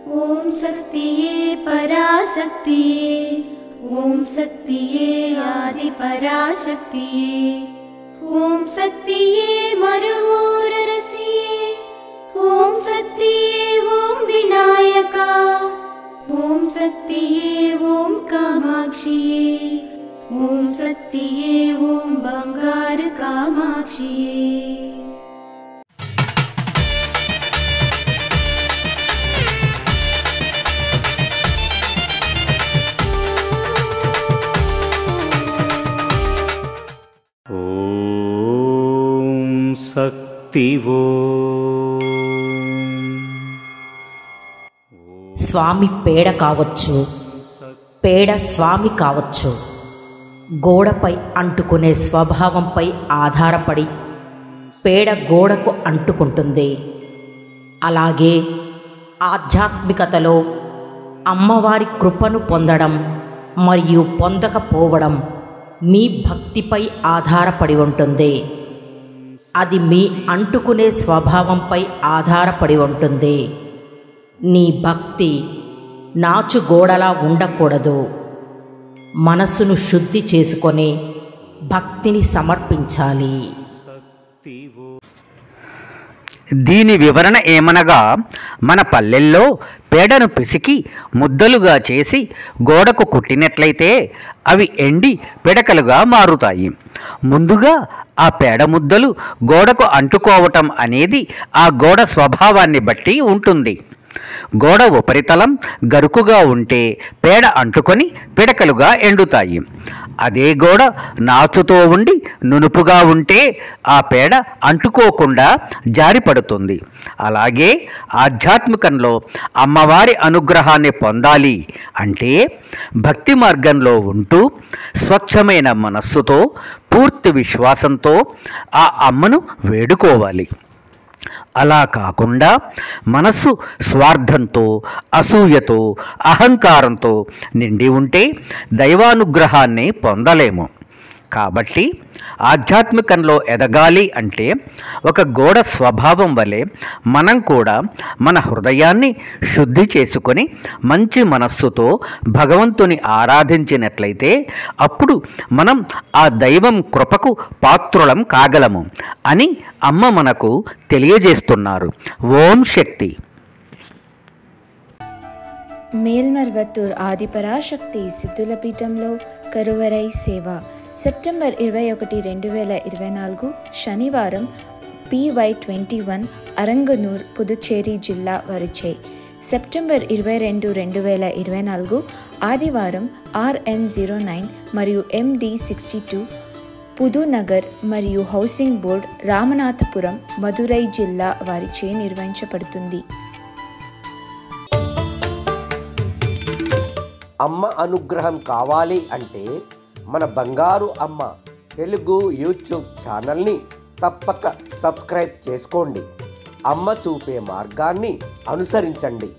ओम शक्तिये पराशक्तिये, ओम शक्तिये आदि पराशक्तिये, ओम शक्तिये मरुवोररसिये, ओम शक्तिये ओम विनायका, ओम शक्तिये ओम कामाक्षिये, ओम शक्तिये ओम बंगार कामाक्षिये। శక్తివో స్వామి పేడ కావచ్చు, పేడ స్వామి కావచ్చు. గోడపై అంటుకునే స్వభావంపై ఆధారపడి పేడ గోడకు అంటుకుంటుంది. అలాగే ఆధ్యాత్మికతలో అమ్మవారి కృపను పొందడం మరియు పొందకపోవడం మీ భక్తిపై ఆధారపడి ఉంటుంది. అది మీ అంటుకునే స్వభావంపై ఆధారపడి ఉంటుంది. నీ భక్తి నాచుగోడలా ఉండకూడదు. మనసును శుద్ధి చేసుకొని భక్తిని సమర్పించాలి. దీని వివరణ ఏమనగా, మన పల్లెల్లో పేడను పిసికి ముద్దలుగా చేసి గోడకు కుట్టినట్లయితే అవి ఎండి పిడకలుగా మారుతాయి. ముందుగా ఆ పేడ ముద్దలు గోడకు అంటుకోవటం అనేది ఆ గోడ స్వభావాన్ని బట్టి ఉంటుంది. గోడ ఉపరితలం గరుకుగా ఉంటే పేడ అంటుకొని పిడకలుగా ఎండుతాయి. అదే గోడ నాచుతో ఉండి నునుపుగా ఉంటే ఆ పేడ అంటుకోకుండా జారిపడుతుంది. అలాగే ఆధ్యాత్మికంలో అమ్మవారి అనుగ్రహాన్ని పొందాలి అంటే భక్తి మార్గంలో ఉంటూ స్వచ్ఛమైన మనస్సుతో పూర్తి విశ్వాసంతో ఆ అమ్మను వేడుకోవాలి. అలా కాకుండా మనస్సు స్వార్థంతో, అసూయతో, అహంకారంతో నిండి ఉంటే దైవానుగ్రహాన్ని పొందలేము. కాబట్టి ఆధ్యాత్మికంలో ఎదగాలి అంటే ఒక గోడ స్వభావం వలె మనం కూడా మన హృదయాన్ని శుద్ధి చేసుకొని మంచి మనస్సుతో భగవంతుని ఆరాధించినట్లయితే అప్పుడు మనం ఆ దైవం కృపకు పాత్రులం కాగలము అని అమ్మ మనకు తెలియజేస్తున్నారు. ఓం శక్తి. మేల్మర్వత్తూర్ ఆదిపరాశక్తి సిద్ధుల పీఠంలో కరువరై సేవ సెప్టెంబర్ 21, 2024 శనివారం PY21 అరంగనూర్ పుదుచ్చేరి జిల్లా వారిచే. సెప్టెంబర్ 22, 2024 ఆదివారం RN09 మరియు MD62 పుదునగర్ మరియు హౌసింగ్ బోర్డ్ రామనాథపురం మదురై జిల్లా వారిచే నిర్వహించబడుతుంది. అమ్మ అనుగ్రహం కావాలి అంటే మన బంగారు అమ్మ తెలుగు యూట్యూబ్ ఛానల్ని తప్పక సబ్స్క్రైబ్ చేసుకోండి. అమ్మ చూపే మార్గాన్ని అనుసరించండి.